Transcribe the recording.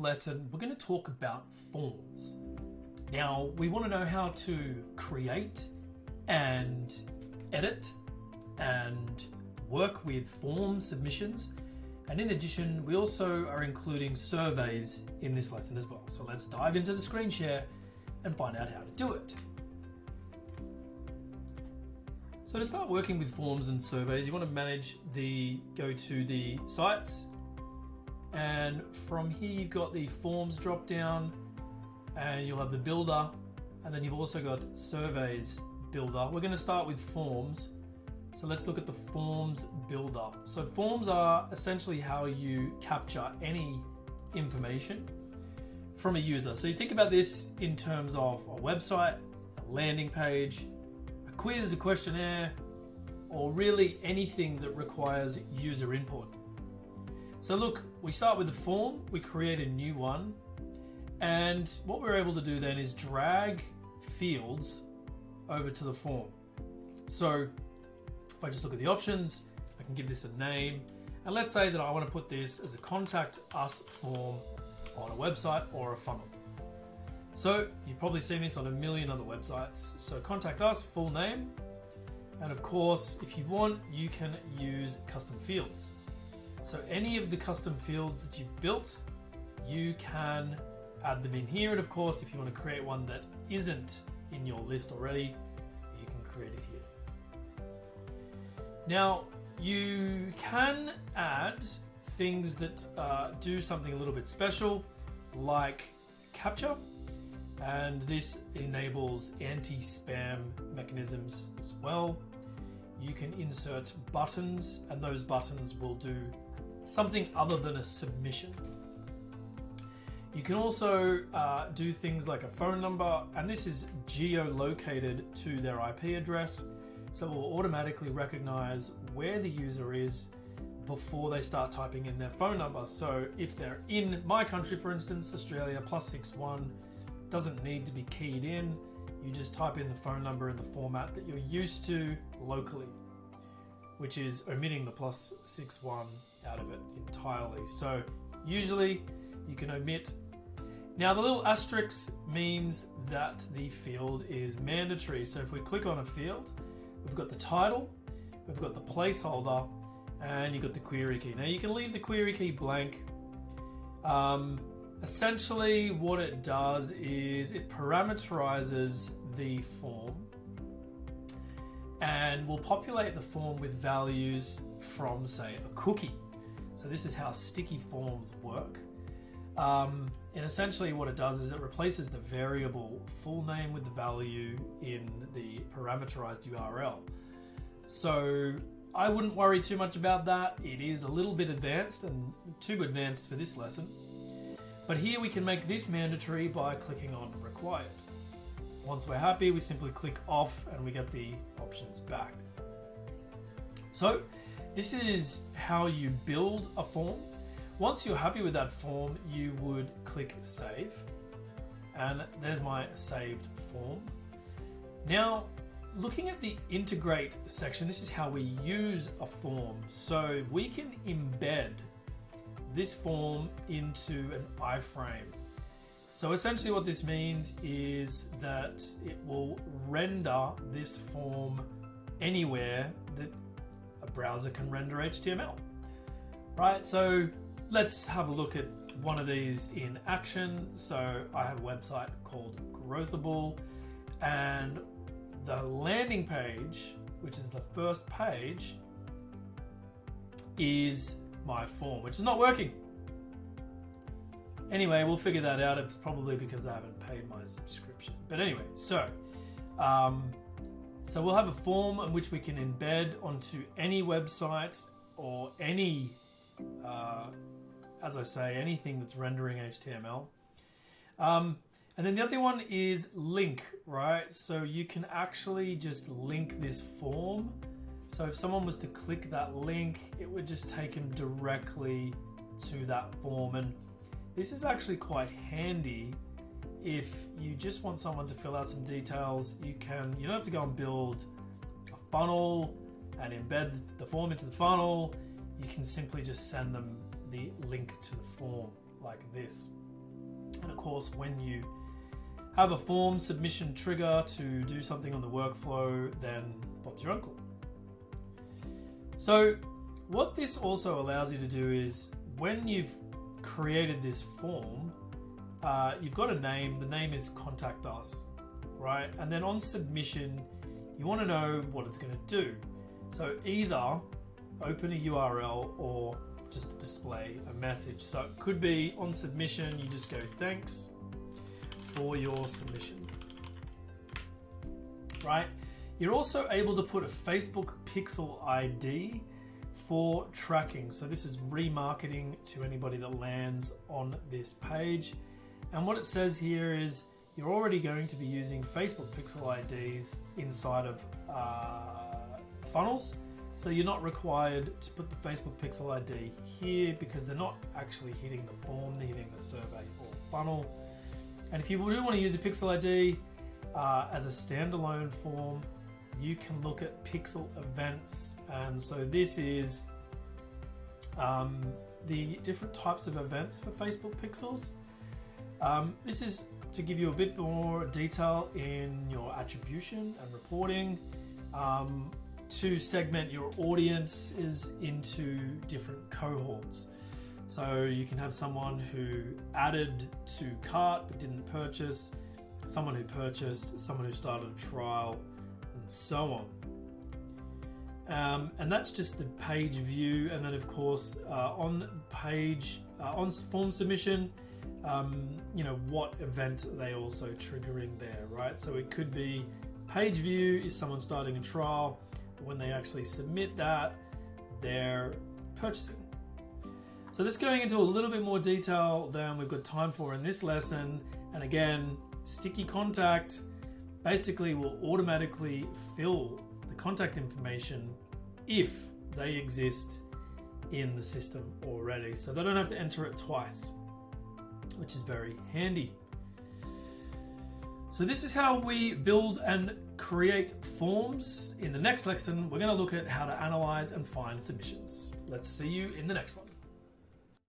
lesson, we're going to talk about forms. Now, we want to know how to create and edit and work with form submissions. And in addition, we also are including surveys in this lesson as well. So let's dive into the screen share and find out how to do it. So to start working with forms and surveys, you want to go to the sites, and from here you've got the forms drop down, and you'll have the builder, and then you've also got surveys builder. We're going to start with forms. So let's look at the forms builder. So forms are essentially how you capture any information from a user. So you think about this in terms of a website, a landing page, a quiz, a questionnaire, or really anything that requires user input. So look, we start with the form, we create a new one, and what we're able to do then is drag fields over to the form. So if I just look at the options, I can give this a name, and let's say that I want to put this as a contact us form on a website or a funnel. So you've probably seen this on a million other websites. So contact us, full name, and of course, if you want, you can use custom fields. So any of the custom fields that you've built, you can add them in here. And of course, if you want to create one that isn't in your list already, you can create it here. Now, you can add things that do something a little bit special, like capture, and this enables anti-spam mechanisms as well. You can insert buttons, and those buttons will do something other than a submission. You can also do things like a phone number, and this is geolocated to their IP address, so it will automatically recognize where the user is before they start typing in their phone number. So if they're in my country, for instance, Australia, +61, doesn't need to be keyed in. You just type in the phone number in the format that you're used to locally, which is omitting the +61 out of it entirely. So usually you can omit. Now the little asterisk means that the field is mandatory. So if we click on a field, we've got the title, we've got the placeholder, and you've got the query key. Now you can leave the query key blank. Essentially what it does is it parameterizes the form and will populate the form with values from, say, a cookie. So this is how sticky forms work. And essentially what it does is it replaces the variable full name with the value in the parameterized URL. So I wouldn't worry too much about that. It is a little bit advanced, and too advanced for this lesson. But here we can make this mandatory by clicking on required. Once we're happy, we simply click off and we get the options back. So this is how you build a form. Once you're happy with that form, you would click save. And there's my saved form. Now, looking at the integrate section, this is how we use a form. So we can embed this form into an iframe. So essentially what this means is that it will render this form anywhere that a browser can render HTML. Right, so let's have a look at one of these in action. So I have a website called Growthable, and the landing page, which is the first page, is my form, which is not working. Anyway, we'll figure that out. It's probably because I haven't paid my subscription. But anyway, so we'll have a form in which we can embed onto any website or any, as I say, anything that's rendering HTML. And then the other one is link, right? So you can actually just link this form. So if someone was to click that link, it would just take them directly to that form. And this is actually quite handy if you just want someone to fill out some details. You don't have to go and build a funnel and embed the form into the funnel. You can simply just send them the link to the form like this. And of course, when you have a form submission trigger to do something on the workflow, then Bob's your uncle. So what this also allows you to do is when you've created this form, you've got a name. The name is Contact Us, right? And then on submission, you want to know what it's going to do. So either open a URL or just display a message. So it could be on submission, you just go, thanks for your submission, right? You're also able to put a Facebook pixel ID for tracking. So this is remarketing to anybody that lands on this page. And what it says here is you're already going to be using Facebook pixel IDs inside of funnels. So you're not required to put the Facebook pixel ID here because they're not actually hitting the form, they're hitting the survey or funnel. And if you do want to use a pixel ID as a standalone form, you can look at pixel events. And so this is the different types of events for Facebook pixels. This is to give you a bit more detail in your attribution and reporting, to segment your audiences into different cohorts. So you can have someone who added to cart but didn't purchase, someone who purchased, someone who started a trial, and so on. And that's just the page view. And then of course on form submission, what event are they also triggering there, right? So it could be page view is someone starting a trial. When they actually submit that, they're purchasing. So this going into a little bit more detail than we've got time for in this lesson. And again, sticky contact basically will automatically fill the contact information if they exist in the system already. So they don't have to enter it twice, which is very handy. So this is how we build and create forms. In the next lesson, we're going to look at how to analyze and find submissions. Let's see you in the next one.